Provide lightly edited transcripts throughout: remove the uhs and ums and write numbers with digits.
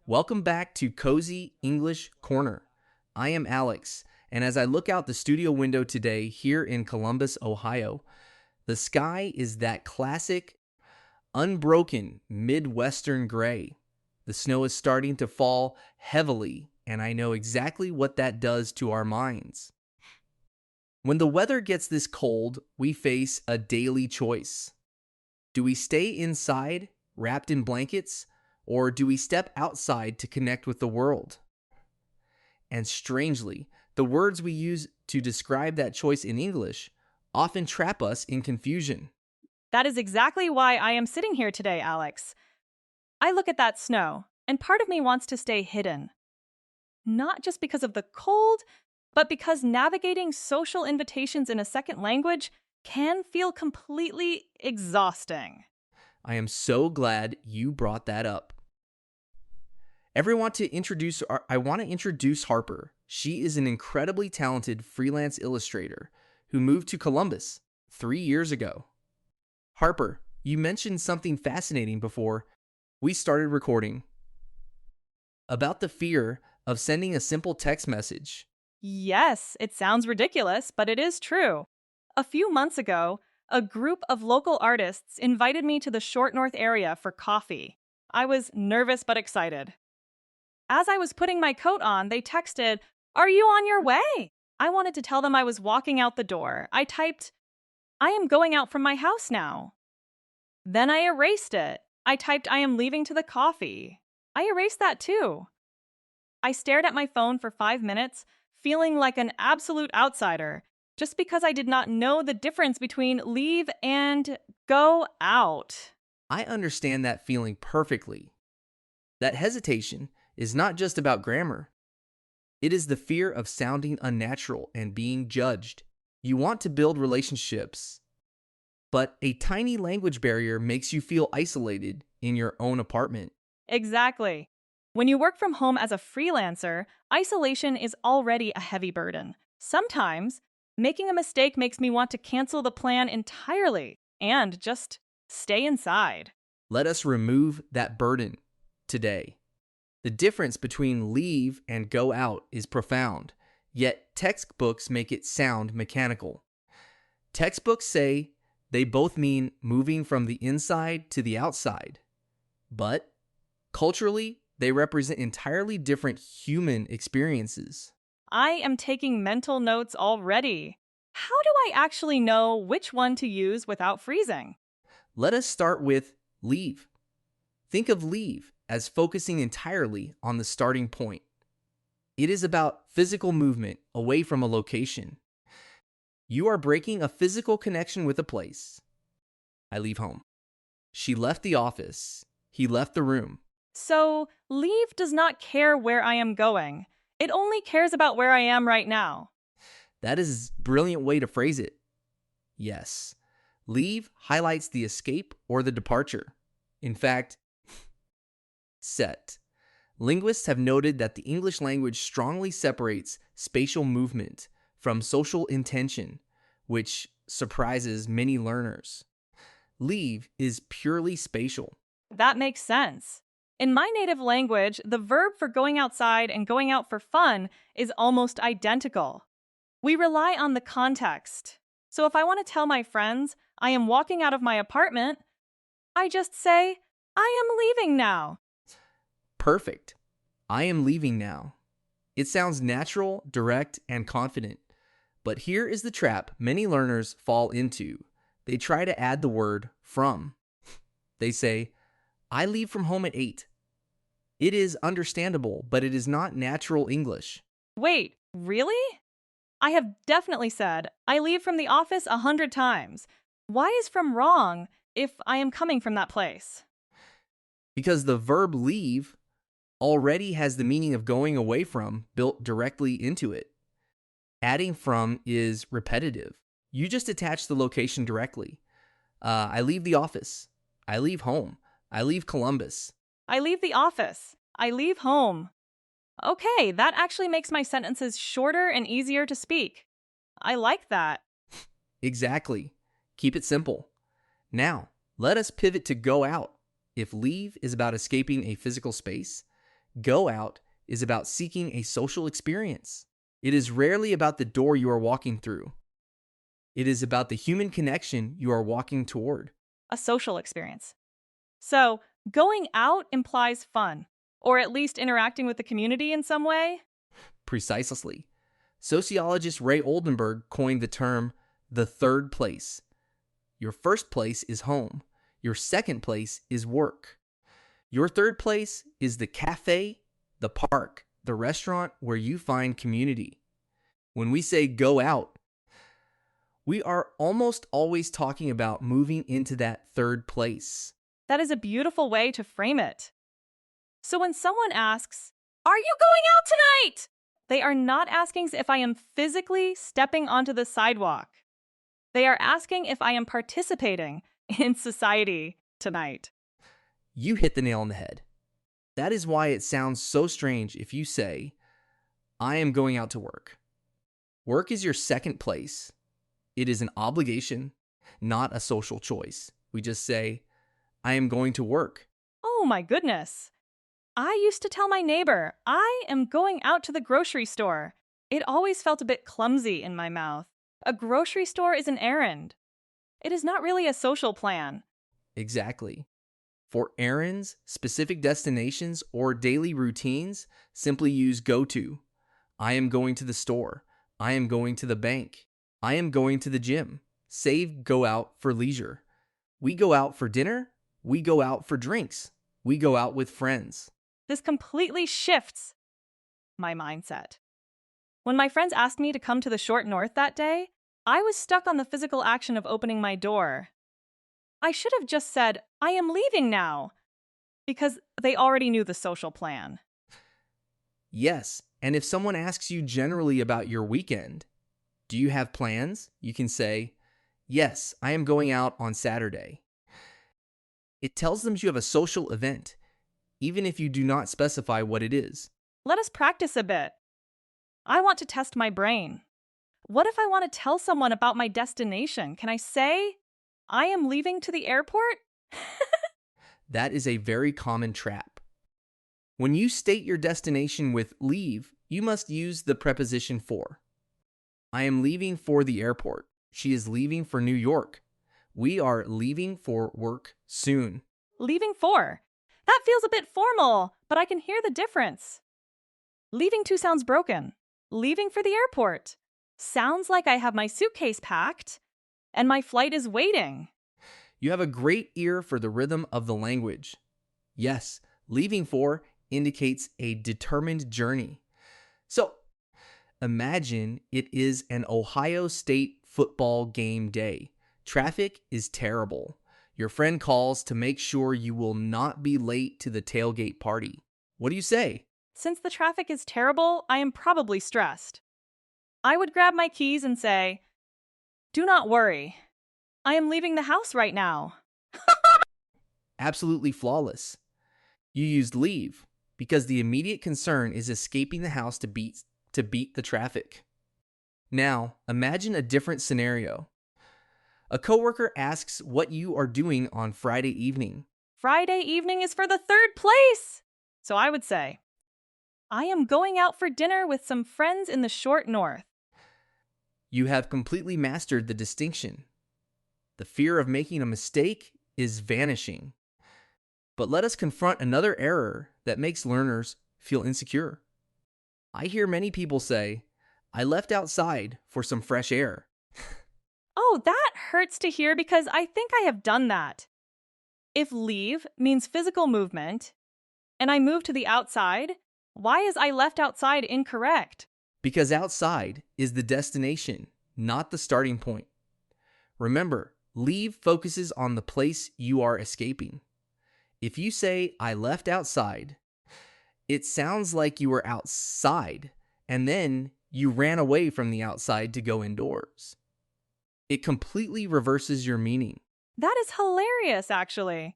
Welcome back to Cozy English Corner. I am Alex, and as I look out the studio window today here in Columbus, Ohio, the sky is that classic, unbroken Midwestern gray. The snow is starting to fall heavily, and I know exactly what that does to our minds. When the weather gets this cold, we face a daily choice. Do we stay inside, wrapped in blankets, or do we step outside to connect with the world? And strangely, the words we use to describe that choice in English often trap us in confusion. That is exactly why I am sitting here today, Alex. I look at that snow, and part of me wants to stay hidden. Not just because of the cold, but because navigating social invitations in a second language can feel completely exhausting. I am so glad you brought that up. I want to introduce Harper. She is an incredibly talented freelance illustrator who moved to Columbus 3 years ago. Harper, you mentioned something fascinating before we started recording about the fear of sending a simple text message. Yes, it sounds ridiculous, but it is true. A few months ago, a group of local artists invited me to the Short North area for coffee. I was nervous but excited. As I was putting my coat on, they texted, "Are you on your way?" I wanted to tell them I was walking out the door. I typed, "I am going out from my house now." Then I erased it. I typed, "I am leaving to the coffee." I erased that too. I stared at my phone for 5 minutes, feeling like an absolute outsider, just because I did not know the difference between leave and go out. I understand that feeling perfectly. That hesitation is not just about grammar. It is the fear of sounding unnatural and being judged. You want to build relationships, but a tiny language barrier makes you feel isolated in your own apartment. Exactly. When you work from home as a freelancer, isolation is already a heavy burden. Sometimes, making a mistake makes me want to cancel the plan entirely and just stay inside. Let us remove that burden today. The difference between leave and go out is profound, yet textbooks make it sound mechanical. Textbooks say they both mean moving from the inside to the outside, but culturally, they represent entirely different human experiences. I am taking mental notes already. How do I actually know which one to use without freezing? Let us start with leave. Think of leave as focusing entirely on the starting point. It is about physical movement away from a location. You are breaking a physical connection with a place. I leave home. She left the office. He left the room. So, leave does not care where I am going. It only cares about where I am right now. That is a brilliant way to phrase it. Yes, leave highlights the escape or the departure. In fact, set. Linguists have noted that the English language strongly separates spatial movement from social intention, which surprises many learners. Leave is purely spatial. That makes sense. In my native language, the verb for going outside and going out for fun is almost identical. We rely on the context. So if I want to tell my friends I am walking out of my apartment, I just say, "I am leaving now." Perfect. I am leaving now. It sounds natural, direct, and confident. But here is the trap many learners fall into. They try to add the word from. They say, "I leave from home at 8. It is understandable, but it is not natural English. Wait, really? I have definitely said, "I leave from the office 100 times. Why is from wrong if I am coming from that place? Because the verb leave already has the meaning of going away from built directly into it. Adding from is repetitive. You just attach the location directly. I leave the office. I leave home. I leave Columbus. I leave the office. I leave home. Okay, that actually makes my sentences shorter and easier to speak. I like that. Exactly. Keep it simple. Now, let us pivot to go out. If leave is about escaping a physical space, Go out is about seeking a social experience. It is rarely about the door you are walking through. It is about the human connection you are walking toward. A social experience. So, going out implies fun, or at least interacting with the community in some way? Precisely. Sociologist Ray Oldenburg coined the term the third place. Your first place is home. Your second place is work. Your third place is the cafe, the park, the restaurant where you find community. When we say go out, we are almost always talking about moving into that third place. That is a beautiful way to frame it. So when someone asks, "Are you going out tonight?" they are not asking if I am physically stepping onto the sidewalk. They are asking if I am participating in society tonight. You hit the nail on the head. That is why it sounds so strange if you say, I am going out to work. Work is your second place. It is an obligation, not a social choice. We just say, I am going to work. Oh my goodness. I used to tell my neighbor, "I am going out to the grocery store." It always felt a bit clumsy in my mouth. A grocery store is an errand. It is not really a social plan. Exactly. For errands, specific destinations, or daily routines, simply use go to. I am going to the store. I am going to the bank. I am going to the gym. Save go out for leisure. We go out for dinner. We go out for drinks. We go out with friends. This completely shifts my mindset. When my friends asked me to come to the short north that day, I was stuck on the physical action of opening my door. I should have just said, "I am leaving now," because they already knew the social plan. Yes, and if someone asks you generally about your weekend, do you have plans? You can say, yes, I am going out on Saturday. It tells them you have a social event, even if you do not specify what it is. Let us practice a bit. I want to test my brain. What if I want to tell someone about my destination? Can I say, "I am leaving to the airport"? That is a very common trap. When you state your destination with leave, you must use the preposition for. I am leaving for the airport. She is leaving for New York. We are leaving for work soon. Leaving for. That feels a bit formal, but I can hear the difference. Leaving to sounds broken. Leaving for the airport sounds like I have my suitcase packed and my flight is waiting. You have a great ear for the rhythm of the language. Yes, leaving for indicates a determined journey. So, imagine it is an Ohio State football game day. Traffic is terrible. Your friend calls to make sure you will not be late to the tailgate party. What do you say? Since the traffic is terrible, I am probably stressed. I would grab my keys and say, "Do not worry. I am leaving the house right now." Absolutely flawless. You used leave because the immediate concern is escaping the house to beat the traffic. Now, imagine a different scenario. A coworker asks what you are doing on Friday evening. Friday evening is for the third place. So I would say, "I am going out for dinner with some friends in the short north." You have completely mastered the distinction. The fear of making a mistake is vanishing. But let us confront another error that makes learners feel insecure. I hear many people say, I left outside for some fresh air. Oh, that hurts to hear because I think I have done that. If leave means physical movement and I move to the outside, why is "I left outside" incorrect? Because outside is the destination, not the starting point. Remember, leave focuses on the place you are escaping. If you say, I left outside, it sounds like you were outside and then you ran away from the outside to go indoors. It completely reverses your meaning. That is hilarious, actually.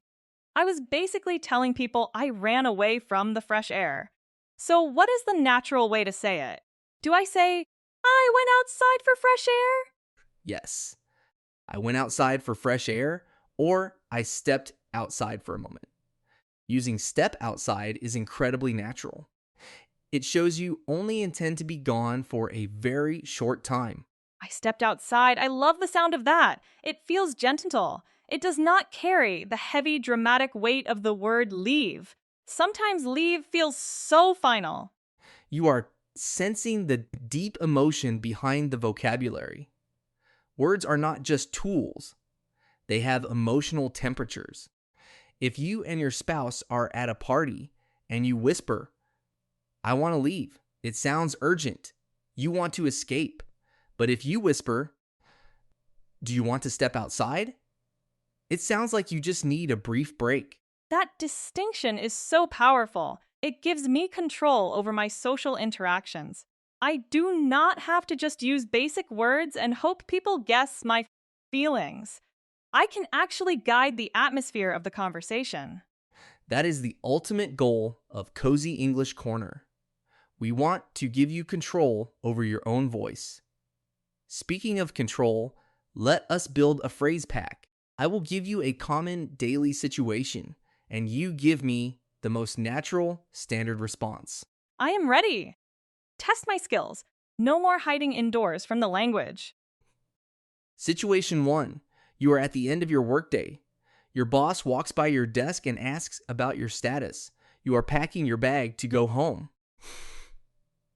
I was basically telling people I ran away from the fresh air. So what is the natural way to say it? Do I say, "I went outside for fresh air"? Yes, I went outside for fresh air, or I stepped outside for a moment. Using step outside is incredibly natural. It shows you only intend to be gone for a very short time. I stepped outside. I love the sound of that. It feels gentle. It does not carry the heavy, dramatic weight of the word leave. Sometimes leave feels so final. You are sensing the deep emotion behind the vocabulary. Words are not just tools, they have emotional temperatures. If you and your spouse are at a party and you whisper, I want to leave, it sounds urgent. You want to escape. But if you whisper, do you want to step outside? It sounds like you just need a brief break. That distinction is so powerful. It gives me control over my social interactions. I do not have to just use basic words and hope people guess my feelings. I can actually guide the atmosphere of the conversation. That is the ultimate goal of Cozy English Corner. We want to give you control over your own voice. Speaking of control, let us build a phrase pack. I will give you a common daily situation, and you give me the most natural, standard response. I am ready. Test my skills. No more hiding indoors from the language. Situation 1. You are at the end of your workday. Your boss walks by your desk and asks about your status. You are packing your bag to go home.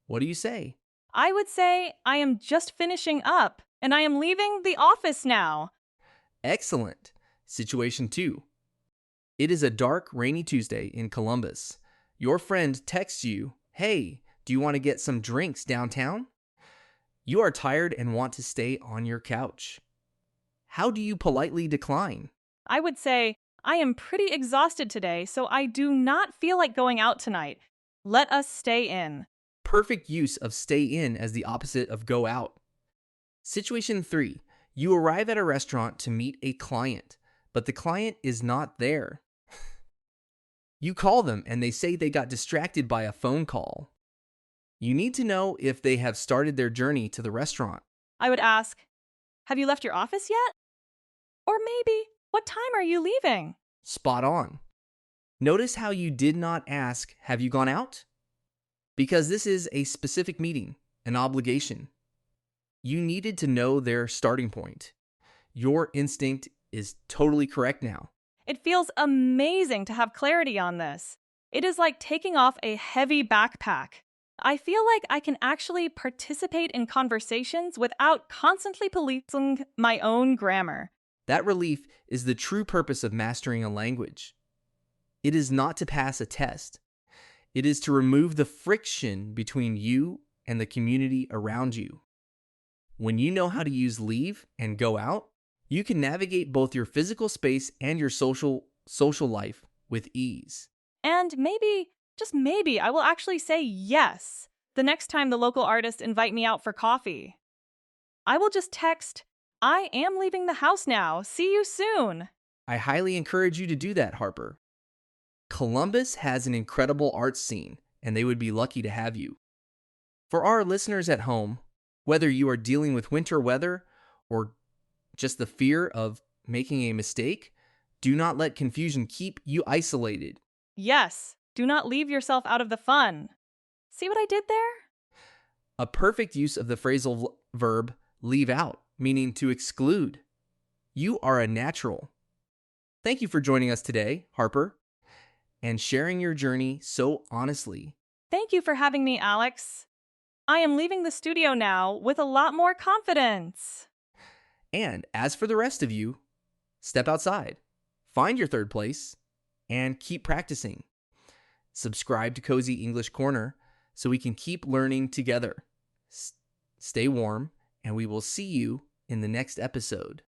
What do you say? I would say I am just finishing up and I am leaving the office now. Excellent. Situation 2. It is a dark, rainy Tuesday in Columbus. Your friend texts you, hey, do you want to get some drinks downtown? You are tired and want to stay on your couch. How do you politely decline? I would say I am pretty exhausted today, so I do not feel like going out tonight. Let us stay in. Perfect use of stay in as the opposite of go out. Situation 3. You arrive at a restaurant to meet a client, but the client is not there. You call them and they say they got distracted by a phone call. You need to know if they have started their journey to the restaurant. I would ask, have you left your office yet? Or maybe, what time are you leaving? Spot on. Notice how you did not ask, have you gone out? Because this is a specific meeting, an obligation. You needed to know their starting point. Your instinct is totally correct now. It feels amazing to have clarity on this. It is like taking off a heavy backpack. I feel like I can actually participate in conversations without constantly policing my own grammar. That relief is the true purpose of mastering a language. It is not to pass a test. It is to remove the friction between you and the community around you. When you know how to use leave and go out, you can navigate both your physical space and your social life with ease. And maybe, just maybe, I will actually say yes the next time the local artists invite me out for coffee. I will just text, I am leaving the house now. See you soon. I highly encourage you to do that, Harper. Columbus has an incredible arts scene, and they would be lucky to have you. For our listeners at home, whether you are dealing with winter weather or just the fear of making a mistake, do not let confusion keep you isolated. Yes, do not leave yourself out of the fun. See what I did there? A perfect use of the phrasal verb leave out, meaning to exclude. You are a natural. Thank you for joining us today, Harper, and sharing your journey so honestly. Thank you for having me, Alex. I am leaving the studio now with a lot more confidence. And as for the rest of you, step outside, find your third place, and keep practicing. Subscribe to Cozy English Corner so we can keep learning together. Stay warm, and we will see you in the next episode.